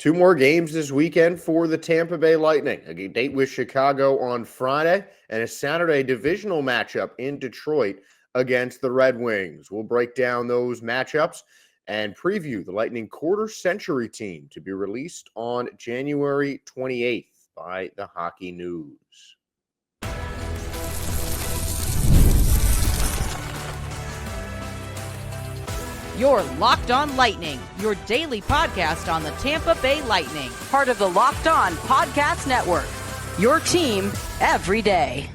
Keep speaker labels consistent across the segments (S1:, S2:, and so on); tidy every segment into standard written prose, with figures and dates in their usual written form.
S1: Two more games this weekend for the Tampa Bay Lightning. A date with Chicago on Friday and a Saturday divisional matchup in Detroit against the Red Wings. We'll break down those matchups and preview the Lightning quarter century team to be released on January 28th by the Hockey News.
S2: You're Locked On Lightning, your daily podcast on the Tampa Bay Lightning, part of the Locked On Podcast Network, your team every day.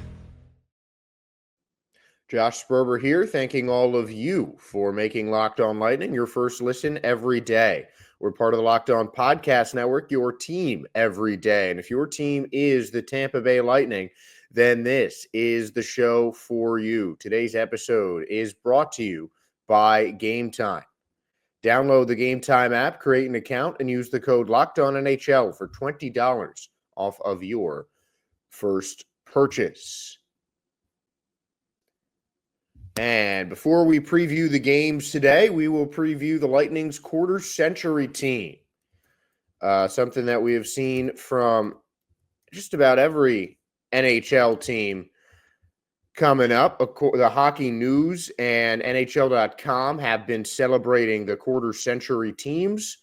S1: Josh Sperber here, thanking all of you for making Locked On Lightning your first listen every day. We're part of the Locked On Podcast Network, your team every day. And if your team is the Tampa Bay Lightning, then this is the show for you. Today's episode is brought to you by Game Time. Download the Game Time app, create an account, and use the code LOCKEDONNHL for $20 off of your first purchase. And before we preview the games today, we will preview the Lightning's quarter century team. Something that we have seen from just about every NHL team coming up. The Hockey News and NHL.com have been celebrating the quarter century teams.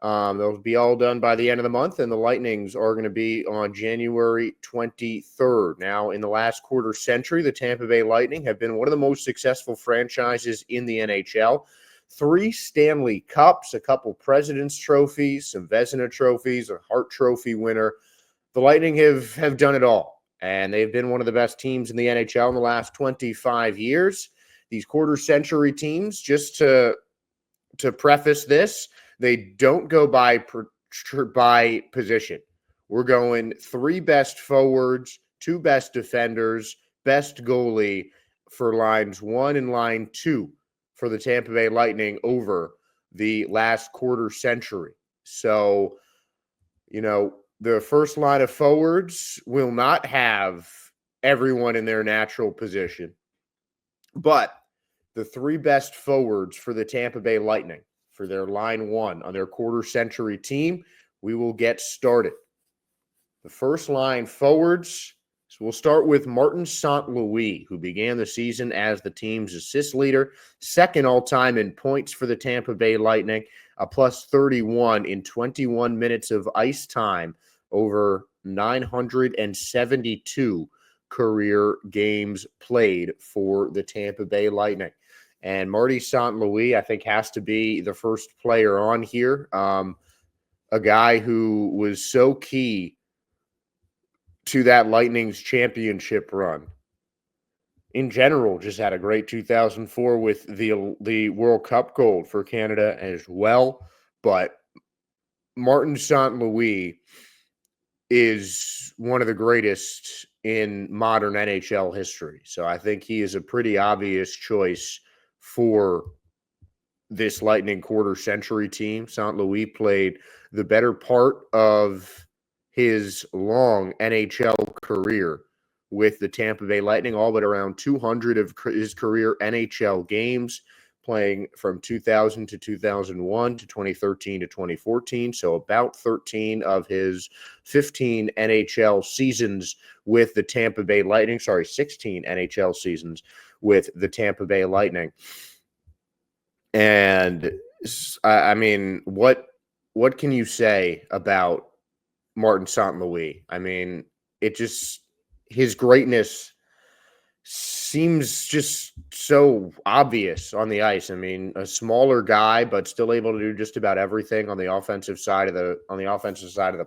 S1: They'll be all done by the end of the month, and the Lightnings are going to be on January 23rd. Now, in the last quarter century, the Tampa Bay Lightning have been one of the most successful franchises in the NHL. 3 Stanley Cups, a couple President's Trophies, some Vezina trophies, a Hart Trophy winner. The Lightning have done it all. And they've been one of the best teams in the NHL in the last 25 years. These quarter century teams, just to preface this, they don't go by position. We're going 3 best forwards, 2 best defenders, best goalie for lines 1 and line 2 for the Tampa Bay Lightning over the last quarter century. So, the first line of forwards will not have everyone in their natural position. But the 3 best forwards for the Tampa Bay Lightning, for their line 1 on their quarter century team, we will get started. The first line forwards, so we'll start with Martin St. Louis, who began the season as the team's assist leader, second all-time in points for the Tampa Bay Lightning, a plus 31 in 21 minutes of ice time over 972 career games played for the Tampa Bay Lightning. And Marty St. Louis, I think, has to be the first player on here. A guy who was so key to that Lightning's championship run. In general, just had a great 2004 with the World Cup gold for Canada as well. But Martin St. Louis is one of the greatest in modern NHL history. So I think he is a pretty obvious choice for this Lightning quarter century team. St. Louis played the better part of his long NHL career with the Tampa Bay Lightning, all but around 200 of his career NHL games, playing from 2000 to 2001 to 2013 to 2014. So about 13 of his 15 NHL seasons with the Tampa Bay Lightning. 16 NHL seasons with the Tampa Bay Lightning. And I mean, what can you say about Martin St. Louis? I mean, his greatness seems just so obvious on the ice. I mean, a smaller guy, but still able to do just about everything on the offensive side of the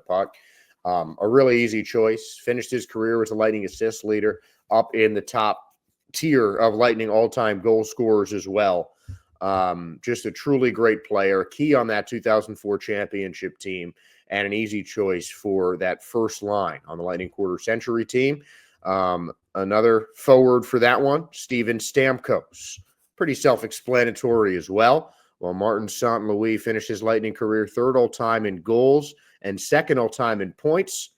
S1: puck. A really easy choice. Finished his career as a Lightning assist leader, up in the top tier of Lightning all-time goal scorers as well. Just a truly great player, key on that 2004 championship team, and an easy choice for that first line on the Lightning quarter century team. Another forward for that one, Steven Stamkos. Pretty self-explanatory as well. While Martin St. Louis finished his Lightning career 3rd all-time in goals and 2nd all-time in points.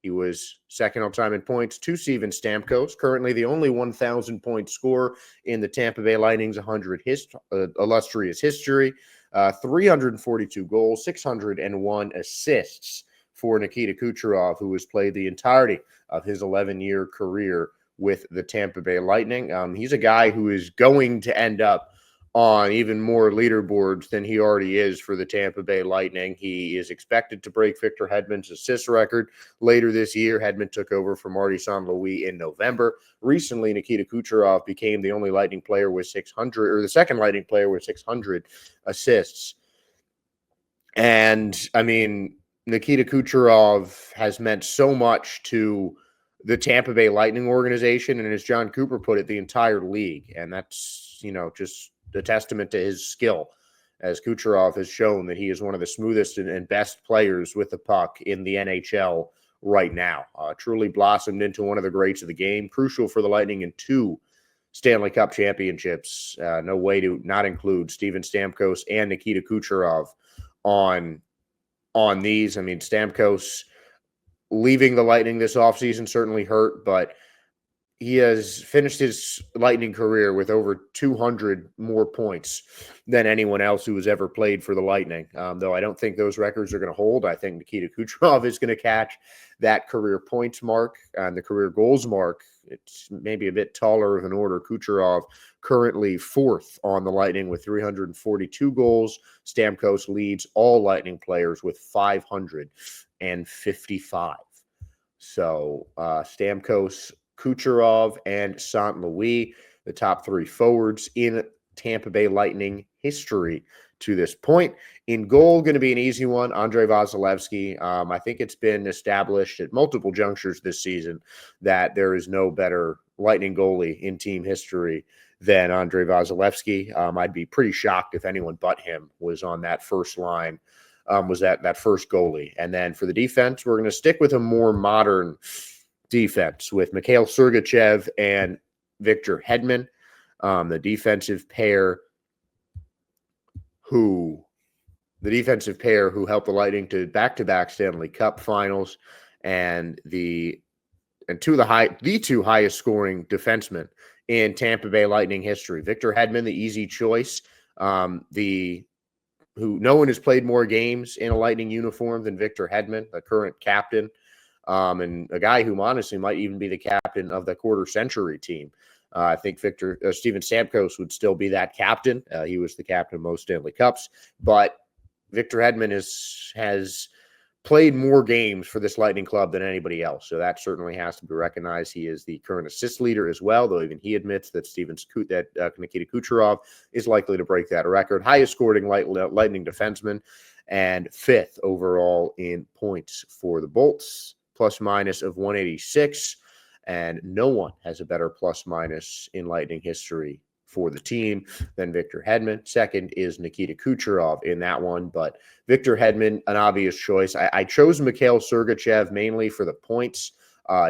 S1: He was 2nd all-time in points to Steven Stamkos, currently the only 1,000-point scorer in the Tampa Bay Lightning's 100 illustrious history. 342 goals, 601 assists for Nikita Kucherov, who has played the entirety of his 11-year career with the Tampa Bay Lightning. He's a guy who is going to end up on even more leaderboards than he already is for the Tampa Bay Lightning. He is expected to break Victor Hedman's assist record later this year. Hedman took over from Marty St. Louis in November. Recently, Nikita Kucherov became the only Lightning player with 600, or the second Lightning player with 600 assists. And, I mean, Nikita Kucherov has meant so much to the Tampa Bay Lightning organization, and as John Cooper put it, the entire league. And that's, just a testament to his skill, as Kucherov has shown that he is one of the smoothest and best players with the puck in the NHL right now. Truly blossomed into one of the greats of the game, crucial for the Lightning in 2 Stanley Cup championships. No way to not include Steven Stamkos and Nikita Kucherov on these. I mean, Stamkos leaving the Lightning this offseason certainly hurt, but he has finished his Lightning career with over 200 more points than anyone else who has ever played for the Lightning. Though I don't think those records are going to hold. I think Nikita Kucherov is going to catch that career points mark and the career goals mark. It's maybe a bit taller of an order. Kucherov currently 4th on the Lightning with 342 goals. Stamkos leads all Lightning players with 555. So Stamkos, Kucherov, and St. Louis, the top 3 forwards in Tampa Bay Lightning history to this point. In goal, going to be an easy one, Andrei Vasilevskiy. I think it's been established at multiple junctures this season that there is no better Lightning goalie in team history than Andrei Vasilevskiy. I'd be pretty shocked if anyone but him was on that first line, was that first goalie. And then for the defense, we're going to stick with a more modern defense with Mikhail Sergachev and Victor Hedman, the defensive pair who helped the Lightning to back-to-back Stanley Cup finals, and the two highest scoring defensemen in Tampa Bay Lightning history. Victor Hedman, the easy choice, who no one has played more games in a Lightning uniform than Victor Hedman, the current captain. And a guy who honestly might even be the captain of the quarter century team. I think Steven Stamkos would still be that captain. He was the captain of most Stanley Cups, but Victor Hedman has played more games for this Lightning club than anybody else. So that certainly has to be recognized. He is the current assist leader as well, though even he admits that Nikita Kucherov is likely to break that record. Highest scoring Lightning defenseman and 5th overall in points for the Bolts. Plus minus of 186, and no one has a better plus minus in Lightning history for the team than Victor Hedman. Second is Nikita Kucherov in that one, but Victor Hedman, an obvious choice. I chose Mikhail Sergachev mainly for the points.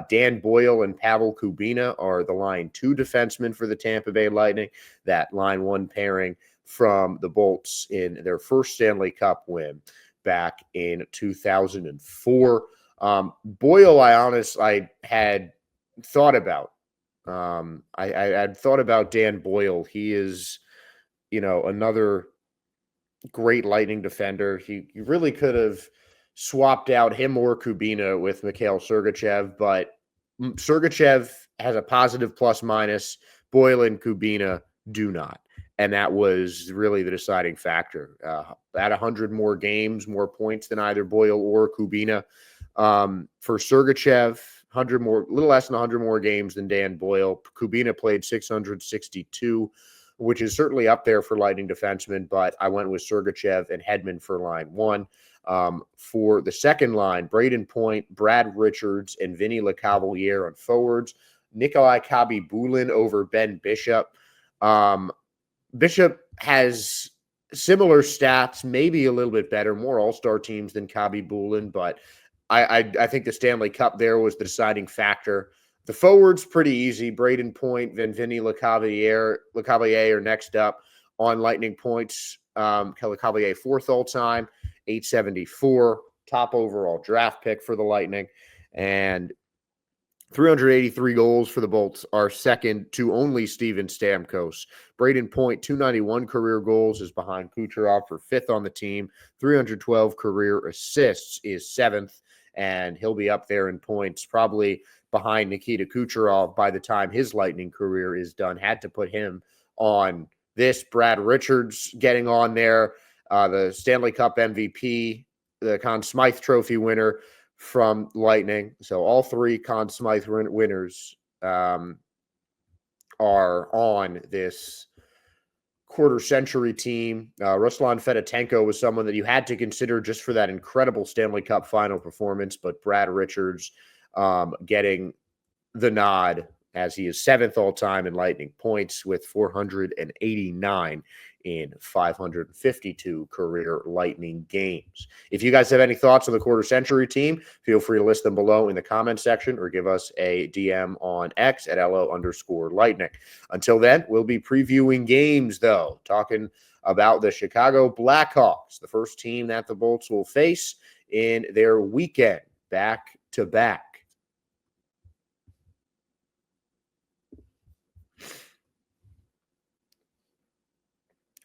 S1: Dan Boyle and Pavel Kubina are the line 2 defensemen for the Tampa Bay Lightning, that line 1 pairing from the Bolts in their first Stanley Cup win back in 2004. Boyle, I had thought about. I had thought about Dan Boyle. He is, another great Lightning defender. He really could have swapped out him or Kubina with Mikhail Sergachev, but Sergachev has a positive plus minus. Boyle and Kubina do not. And that was really the deciding factor. At 100 more games, more points than either Boyle or Kubina. For Sergachev, a little less than 100 more games than Dan Boyle. Kubina played 662, which is certainly up there for Lightning defensemen, but I went with Sergachev and Hedman for line 1. For the second line, Braden Point, Brad Richards, and Vinny Lecavalier on forwards. Nikolai Khabibulin over Ben Bishop. Bishop has similar stats, maybe a little bit better, more all-star teams than Khabibulin, but I think the Stanley Cup there was the deciding factor. The forwards, pretty easy. Braden Point, then Vinny Lecavalier are next up on Lightning points. Lecavalier 4th all-time, 874, top overall draft pick for the Lightning. And 383 goals for the Bolts are second to only Steven Stamkos. Braden Point, 291 career goals, is behind Kucherov for fifth on the team. 312 career assists is seventh, and he'll be up there in points, probably behind Nikita Kucherov by the time his Lightning career is done. Had to put him on this. Brad Richards getting on there, the Stanley Cup MVP, the Conn Smythe Trophy winner from Lightning. So all three Conn Smythe winners are on this quarter century team. Ruslan Fedotenko was someone that you had to consider just for that incredible Stanley Cup final performance, but Brad Richards getting the nod as he is seventh all time in Lightning points with 489 in 552 career Lightning games. If you guys have any thoughts on the quarter century team, feel free to list them below in the comment section or give us a DM on X at LO_Lightning. Until then, we'll be previewing games, though, talking about the Chicago Blackhawks, the first team that the Bolts will face in their weekend back-to-back.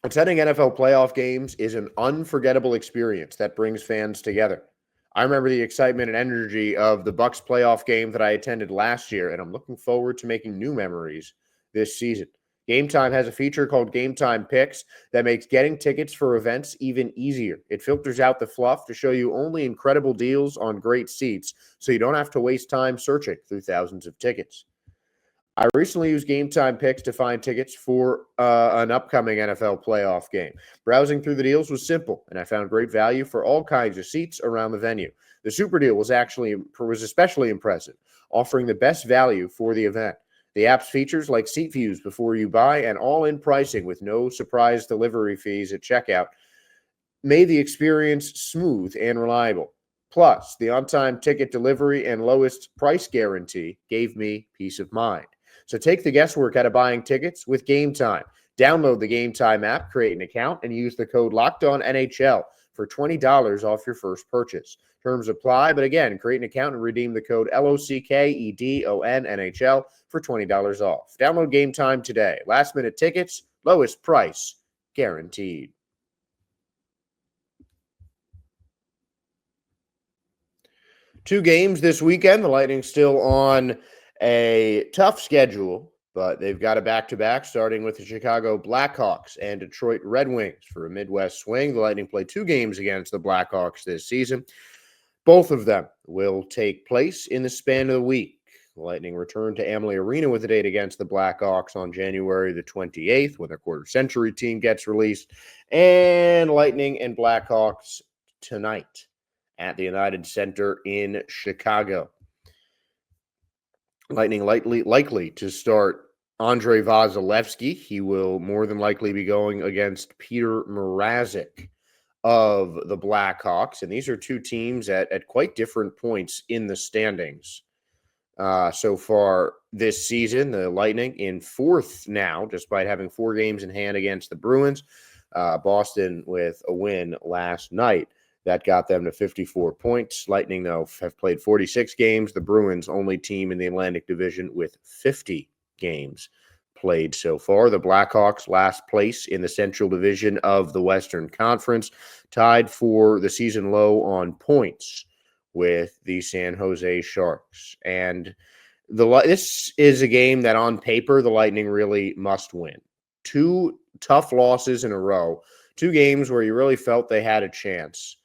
S1: Attending NFL playoff games is an unforgettable experience that brings fans together. I remember the excitement and energy of the Bucs playoff game that I attended last year, and I'm looking forward to making new memories this season. Game Time has a feature called Game Time Picks that makes getting tickets for events even easier. It filters out the fluff to show you only incredible deals on great seats, so you don't have to waste time searching through thousands of tickets. I recently used Game Time Picks to find tickets for an upcoming NFL playoff game. Browsing through the deals was simple, and I found great value for all kinds of seats around the venue. The Super Deal was especially impressive, offering the best value for the event. The app's features like seat views before you buy and all-in pricing with no surprise delivery fees at checkout made the experience smooth and reliable. Plus, the on-time ticket delivery and lowest price guarantee gave me peace of mind. So take the guesswork out of buying tickets with Game Time. Download the Game Time app, create an account, and use the code LOCKEDONNHL for $20 off your first purchase. Terms apply, but again, create an account and redeem the code LOCKEDONNHL for $20 off. Download Game Time today. Last-minute tickets, lowest price guaranteed. Two games this weekend. The Lightning still on a tough schedule, but they've got a back-to-back starting with the Chicago Blackhawks and Detroit Red Wings for a Midwest swing. The Lightning play two games against the Blackhawks this season. Both of them will take place in the span of the week. The Lightning return to Amalie Arena with a date against the Blackhawks on January the 28th when their quarter-century team gets released, and Lightning and Blackhawks tonight at the United Center in Chicago. Lightning likely to start Andrei Vasilevsky. He will more than likely be going against Peter Mrazek of the Blackhawks. And these are two teams at quite different points in the standings so far this season. The Lightning in fourth now, despite having 4 games in hand against the Bruins. Boston with a win last night. That got them to 54 points. Lightning, though, have played 46 games. The Bruins, only team in the Atlantic Division with 50 games played so far. The Blackhawks, last place in the Central Division of the Western Conference, tied for the season low on points with the San Jose Sharks. And this is a game that on paper the Lightning really must win. 2 tough losses in a row. 2 games where you really felt they had a chance.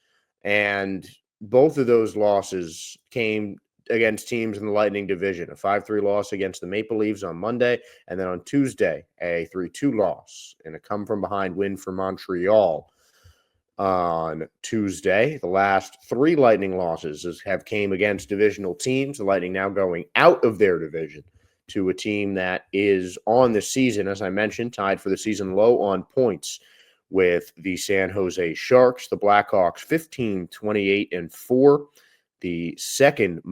S1: And both of those losses came against teams in the Lightning division. A 5-3 loss against the Maple Leafs on Monday, and then on Tuesday, a 3-2 loss and a come-from-behind win for Montreal on Tuesday. The last 3 Lightning losses have came against divisional teams. The Lightning now going out of their division to a team that is on the season, as I mentioned, tied for the season low on points with the San Jose Sharks. The Blackhawks 15-28-4, the second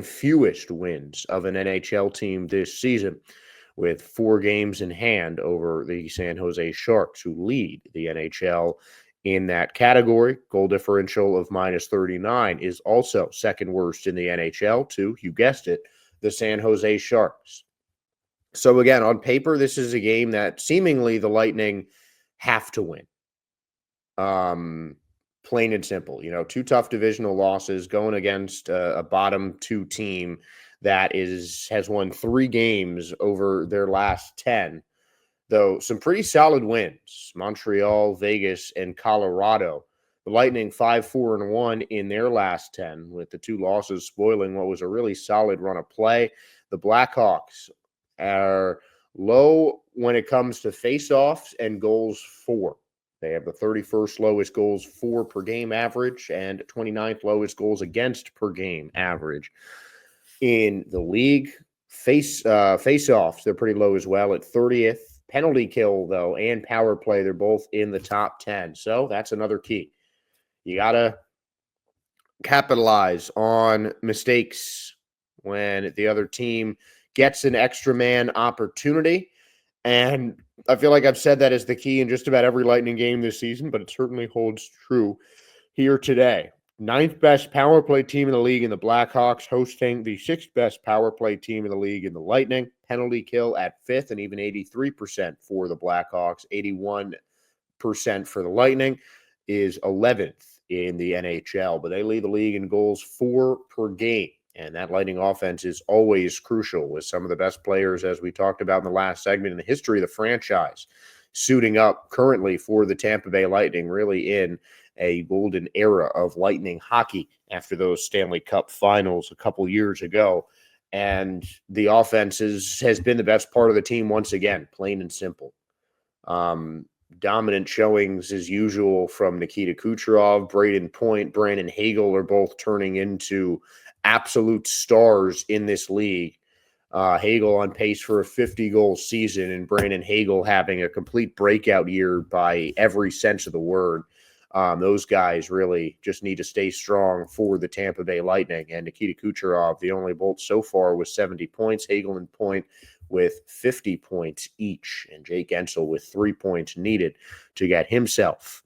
S1: fewest wins of an NHL team this season, with 4 games in hand over the San Jose Sharks, who lead the NHL in that category. Goal differential of -39 is also second worst in the NHL to, you guessed it, the San Jose Sharks. So again, on paper, this is a game that seemingly the Lightning have to win. Plain and simple. Two tough divisional losses going against a bottom two team that has won 3 games over their last 10. Though some pretty solid wins: Montreal, Vegas, and Colorado. The Lightning 5-4-1 in their last 10, with the 2 losses spoiling what was a really solid run of play. The Blackhawks are low when it comes to face-offs and goals for. They have the 31st lowest goals for per game average and 29th lowest goals against per game average in the league. Face-offs, they're pretty low as well at 30th. Penalty kill, though, and power play, they're both in the top 10. So that's another key. You got to capitalize on mistakes when the other team gets an extra man opportunity. And I feel like I've said that as the key in just about every Lightning game this season, but it certainly holds true here today. 9th best power play team in the league in the Blackhawks, hosting the 6th best power play team in the league in the Lightning. Penalty kill at 5th and even 83% for the Blackhawks. 81% for the Lightning is 11th in the NHL, but they lead the league in goals for per game. And that Lightning offense is always crucial, with some of the best players, as we talked about in the last segment, in the history of the franchise, suiting up currently for the Tampa Bay Lightning, really in a golden era of Lightning hockey after those Stanley Cup finals a couple years ago. And the offense has been the best part of the team once again, plain and simple. Dominant showings as usual from Nikita Kucherov, Braden Point, Brandon Hagel are both turning into absolute stars in this league. Hagel on pace for a 50-goal season, and Brandon Hagel having a complete breakout year by every sense of the word. Those guys really just need to stay strong for the Tampa Bay Lightning. And Nikita Kucherov, the only Bolt so far, with 70 points. Hagel and Point with 50 points each. And Jake Ensel with 3 points needed to get himself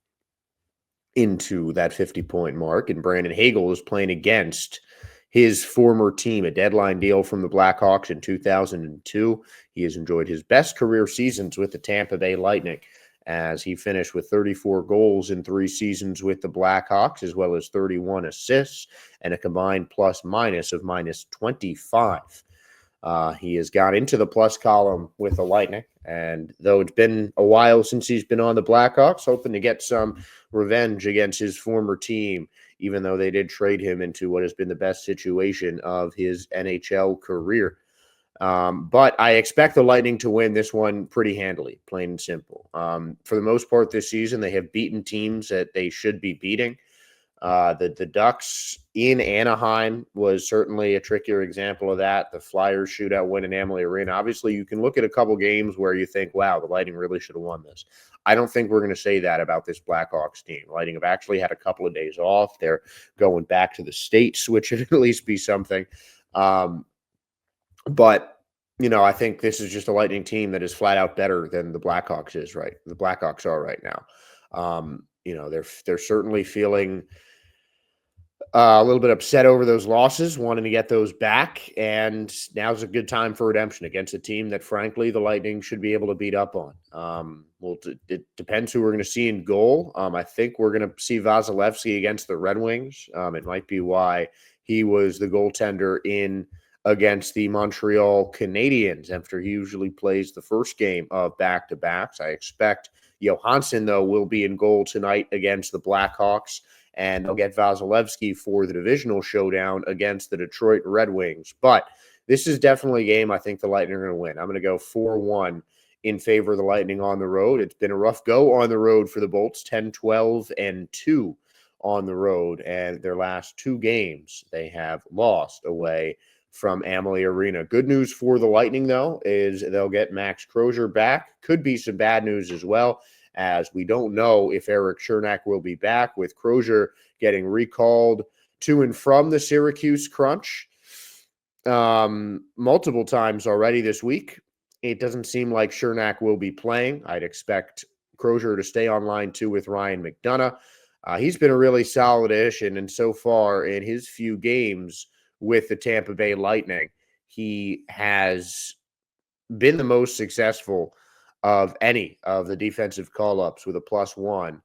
S1: into that 50-point mark. And Brandon Hagel is playing against his former team, a deadline deal from the Blackhawks in 2002. He has enjoyed his best career seasons with the Tampa Bay Lightning, as he finished with 34 goals in 3 seasons with the Blackhawks, as well as 31 assists and a combined plus-minus of -25. He has got into the plus column with the Lightning, and though it's been a while since he's been on the Blackhawks, hoping to get some revenge against his former team, even though they did trade him into what has been the best situation of his NHL career. But I expect the Lightning to win this one pretty handily, plain and simple. For the most part this season, they have beaten teams that they should be beating. The Ducks in Anaheim was certainly a trickier example of that. The Flyers shootout win in Amalie Arena. Obviously, you can look at a couple games where you think, wow, the Lightning really should have won this. I don't think we're going to say that about this Blackhawks team. Lightning have actually had a couple of days off. They're going back to the States, which should at least be something. But, I think this is just a Lightning team that is flat out better than the Blackhawks is, right? The Blackhawks are right now. They're certainly feeling a little bit upset over those losses, wanting to get those back. And now's a good time for redemption against a team that, frankly, the Lightning should be able to beat up on. It depends who we're going to see in goal. I think we're going to see Vasilevsky against the Red Wings. It might be why he was the goaltender in against the Montreal Canadiens, after he usually plays the first game of back-to-backs. I expect Johansson, though, will be in goal tonight against the Blackhawks, and they'll get Vasilevsky for the divisional showdown against the Detroit Red Wings. But this is definitely a game I think the Lightning are going to win. I'm going to go 4-1 in favor of the Lightning on the road. It's been a rough go on the road for the Bolts, 10-12-2 on the road, and their last 2 games they have lost away from Amalie Arena. Good news for the Lightning, though, is they'll get Max Crozier back. Could be some bad news as well, as we don't know if Eric Chernak will be back, with Crozier getting recalled to and from the Syracuse Crunch multiple times already this week. It doesn't seem like Chernak will be playing. I'd expect Crozier to stay on line 2 with Ryan McDonough. He's been a really solid addition, and so far in his few games with the Tampa Bay Lightning, he has been the most successful of any of the defensive call-ups with a +1.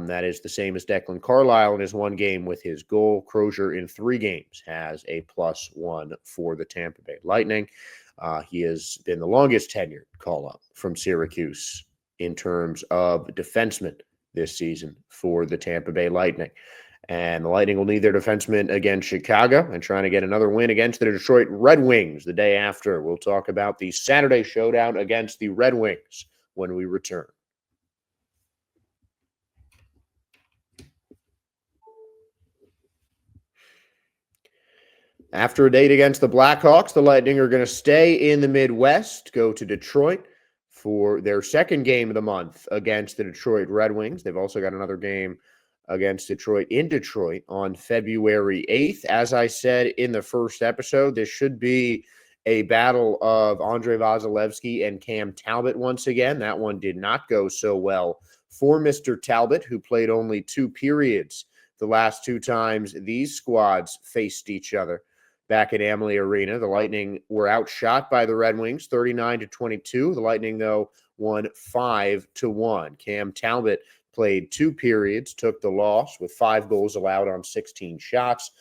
S1: That is the same as Declan Carlisle in his one game with his goal. Crozier in 3 games has a +1 for the Tampa Bay Lightning. He has been the longest tenured call-up from Syracuse in terms of defensemen this season for the Tampa Bay Lightning. And the Lightning will need their defenseman against Chicago and trying to get another win against the Detroit Red Wings the day after. We'll talk about the Saturday showdown against the Red Wings when we return. After a date against the Blackhawks, the Lightning are going to stay in the Midwest, go to Detroit for their second game of the month against the Detroit Red Wings. They've also got another game against Detroit in Detroit on February 8th. As I said in the first episode, this should be a battle of Andrei Vasilevskiy and Cam Talbot once again. That one did not go so well for Mr. Talbot, who played only 2 periods the last 2 times these squads faced each other back at Amalie Arena. The Lightning were outshot by the Red Wings 39-22. The Lightning, though, won 5-1. Cam Talbot played 2 periods, took the loss with 5 goals allowed on 16 shots,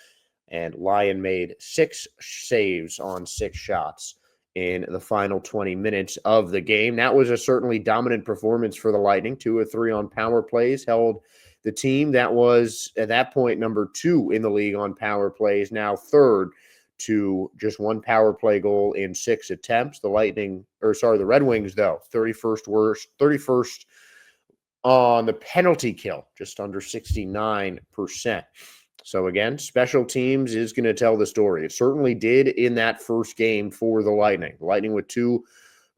S1: and Lyon made 6 saves on 6 shots in the final 20 minutes of the game. That was a certainly dominant performance for the Lightning. 2 of 3 on power plays held the team that was, at that point, number 2 in the league on power plays, now 3rd to just 1 power play goal in 6 attempts. The Red Wings, though, 31st on the penalty kill, just under 69%. So again, special teams is going to tell the story. It certainly did in that first game for the Lightning. The Lightning with 2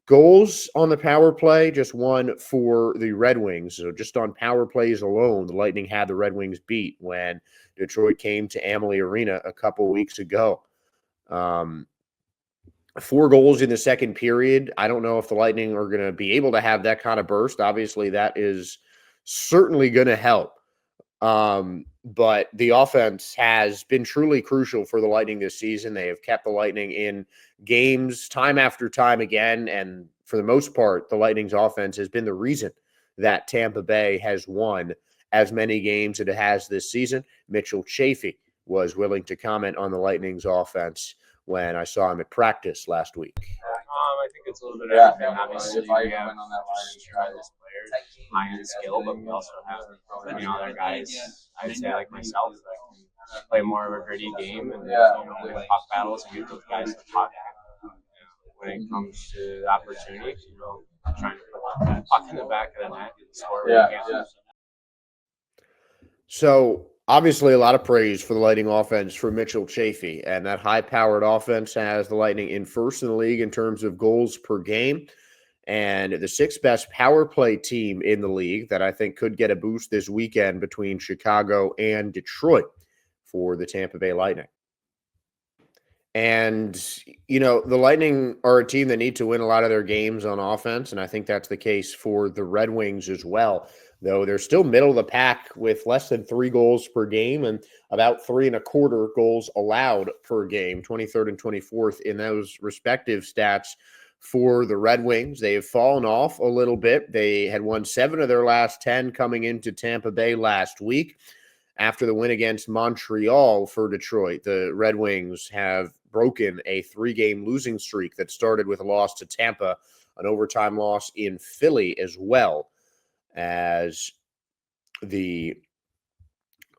S1: goals on the power play, just 1 for the Red Wings. So just on power plays alone, the Lightning had the Red Wings beat when Detroit came to Amalie Arena a couple weeks ago. 4 goals in the second period. I don't know if the Lightning are going to be able to have that kind of burst. Obviously, that is certainly going to help. But the offense has been truly crucial for the Lightning this season. They have kept the Lightning in games time after time again. And for the most part, the Lightning's offense has been the reason that Tampa Bay has won as many games as it has this season. Mitchell Chaffee was willing to comment on the Lightning's offense when I saw him at practice last week.
S3: I think it's a little bit of everything. Obviously, we have just tremendous players, high-end skill, but we also have other guys, I'd say like myself, that can play more of a gritty game and win puck battles and get those guys the puck. When it comes to the opportunity, trying to put that puck in the back of the net and score.
S1: So obviously, a lot of praise for the Lightning offense for Mitchell Chaffee, and that high-powered offense has the Lightning in first in the league in terms of goals per game, and the 6th best power play team in the league that I think could get a boost this weekend between Chicago and Detroit for the Tampa Bay Lightning. And, the Lightning are a team that need to win a lot of their games on offense, and I think that's the case for the Red Wings as well. Though they're still middle of the pack with less than 3 goals per game and about 3.25 goals allowed per game, 23rd and 24th in those respective stats for the Red Wings. They have fallen off a little bit. They had won 7 of their last 10 coming into Tampa Bay last week. After the win against Montreal for Detroit, the Red Wings have broken a 3-game losing streak that started with a loss to Tampa, an overtime loss in Philly as well, as the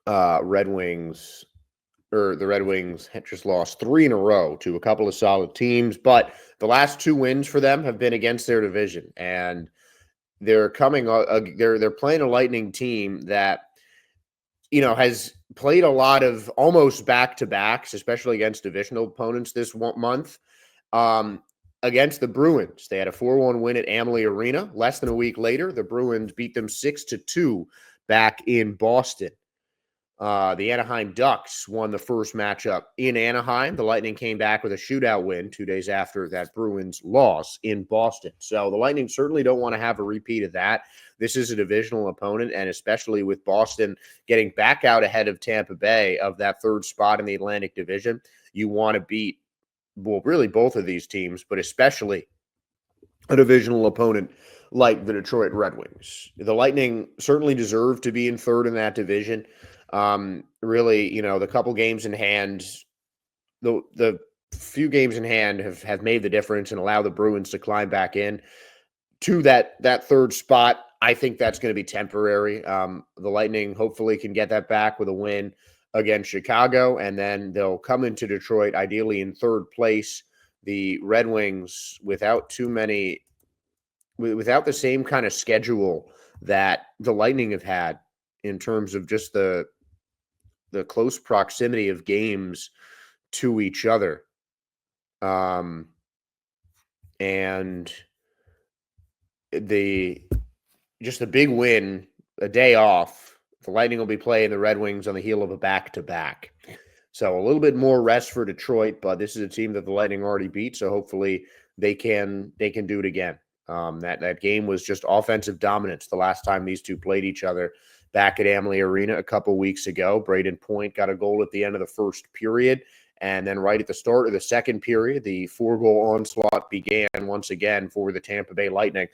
S1: Red Wings had just lost 3 in a row to a couple of solid teams, but the last 2 wins for them have been against their division, and they're playing a Lightning team that has played a lot of almost back-to-backs, especially against divisional opponents this month. Against the Bruins, they had a 4-1 win at Amalie Arena. Less than a week later, the Bruins beat them 6-2 back in Boston. The Anaheim Ducks won the first matchup in Anaheim. The Lightning came back with a shootout win 2 days after that Bruins loss in Boston. So the Lightning certainly don't want to have a repeat of that. This is a divisional opponent, and especially with Boston getting back out ahead of Tampa Bay of that third spot in the Atlantic Division, you want to beat, well, really both of these teams, but especially a divisional opponent like the Detroit Red Wings. The Lightning certainly deserve to be in third in that division. Really, the couple games in hand, the few games in hand have made the difference and allow the Bruins to climb back in to that third spot. I think that's going to be temporary. The Lightning hopefully can get that back with a win against Chicago, and then they'll come into Detroit ideally in third place. The Red Wings, without the same kind of schedule that the Lightning have had in terms of just the close proximity of games to each other. And the big win, a day off, the Lightning will be playing the Red Wings on the heel of a back-to-back. So a little bit more rest for Detroit, but this is a team that the Lightning already beat, so hopefully they can do it again. That game was just offensive dominance the last time these two played each other back at Amalie Arena a couple weeks ago. Braden Point got a goal at the end of the first period, and then right at the start of the second period, the 4-goal onslaught began once again for the Tampa Bay Lightning.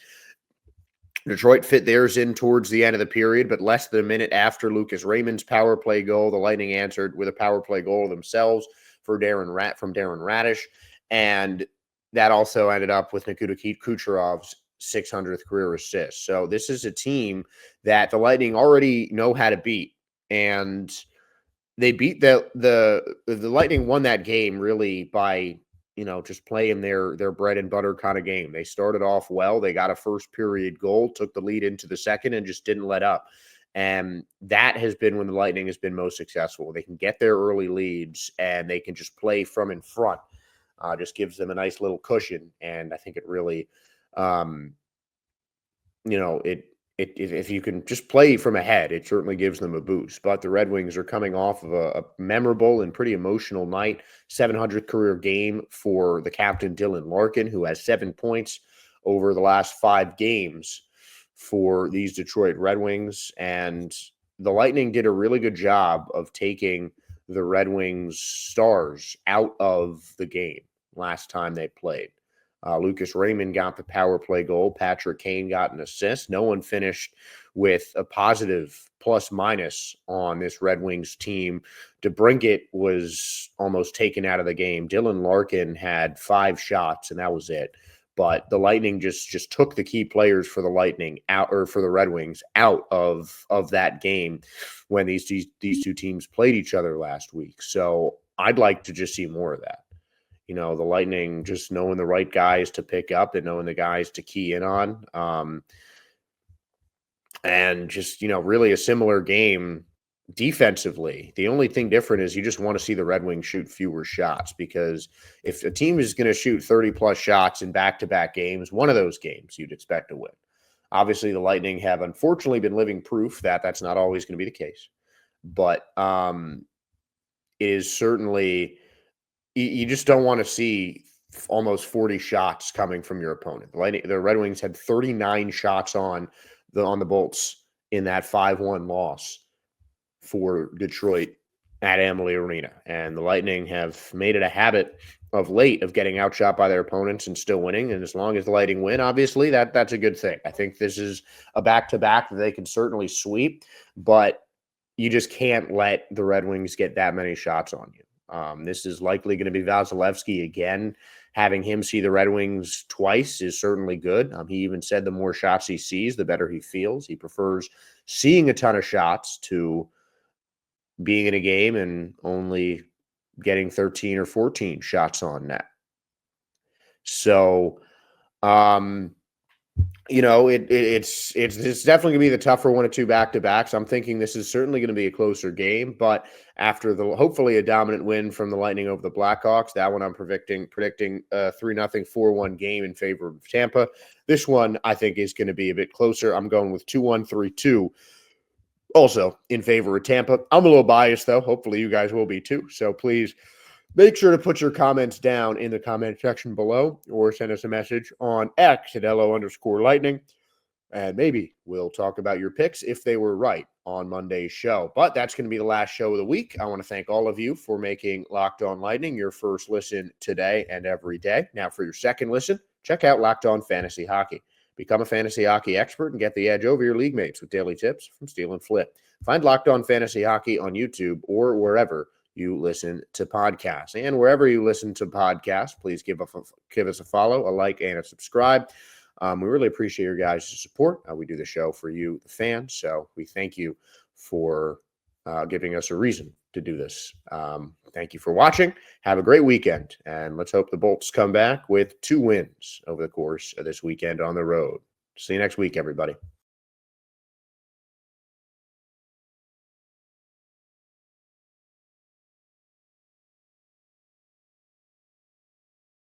S1: Detroit fit theirs in towards the end of the period, but less than a minute after Lucas Raymond's power play goal, the Lightning answered with a power play goal themselves from Darren Radish, and that also ended up with Nikita Kucherov's 600th career assist. So this is a team that the Lightning already know how to beat, and they beat the Lightning won that game really by just playing their bread and butter kind of game. They started off well. They got a first period goal, took the lead into the second, and just didn't let up. And that has been when the Lightning has been most successful. They can get their early leads, and they can just play from in front. Just gives them a nice little cushion. And I think it really, if you can just play from ahead, it certainly gives them a boost. But the Red Wings are coming off of a memorable and pretty emotional night, 700th career game for the captain, Dylan Larkin, who has 7 points over the last 5 games for these Detroit Red Wings. And the Lightning did a really good job of taking the Red Wings stars out of the game last time they played. Lucas Raymond got the power play goal. Patrick Kane got an assist. No one finished with a positive plus-minus on this Red Wings team. DeBrincat was almost taken out of the game. Dylan Larkin had 5 shots, and that was it. But the Lightning just took the key players for the Lightning out, or for the Red Wings, out of that game when these two teams played each other last week. So I'd like to just see more of that. The Lightning just knowing the right guys to pick up and knowing the guys to key in on. And just, really a similar game defensively. The only thing different is you just want to see the Red Wings shoot fewer shots, because if a team is going to shoot 30-plus shots in back-to-back games, one of those games you'd expect to win. Obviously, the Lightning have unfortunately been living proof that that's not always going to be the case. But it is certainly – you just don't want to see almost 40 shots coming from your opponent. The Red Wings had 39 shots on the Bolts in that 5-1 loss for Detroit at Amalie Arena. And the Lightning have made it a habit of late of getting outshot by their opponents and still winning. And as long as the Lightning win, obviously, that's a good thing. I think this is a back-to-back that they can certainly sweep, but you just can't let the Red Wings get that many shots on you. This is likely going to be Vasilevsky again. Having him see the Red Wings twice is certainly good. He even said the more shots he sees, the better he feels. He prefers seeing a ton of shots to being in a game and only getting 13 or 14 shots on net. So, it's definitely going to be the tougher one of 2 back-to-backs. I'm thinking this is certainly going to be a closer game, but after hopefully a dominant win from the Lightning over the Blackhawks, that one I'm predicting a 3-0, 4-1 game in favor of Tampa. This one I think is going to be a bit closer. I'm going with 2-1, 3-2. also in favor of Tampa. I'm a little biased, though. Hopefully you guys will be too. So please make sure to put your comments down in the comment section below or send us a message on X at LO_lightning. And maybe we'll talk about your picks if they were right on Monday's show. But that's going to be the last show of the week. I want to thank all of you for making Locked On Lightning your first listen today and every day. Now, for your second listen, check out Locked On Fantasy Hockey. Become a fantasy hockey expert and get the edge over your league mates with daily tips from Steal and Flip. Find Locked On Fantasy Hockey on YouTube or wherever you listen to podcasts. And wherever you listen to podcasts, please give us a follow, a like, and a subscribe. We really appreciate your guys' support. We do the show for you, the fans, so we thank you for giving us a reason to do this. Thank you for watching. Have a great weekend, and let's hope the Bolts come back with 2 wins over the course of this weekend on the road. See you next week, everybody.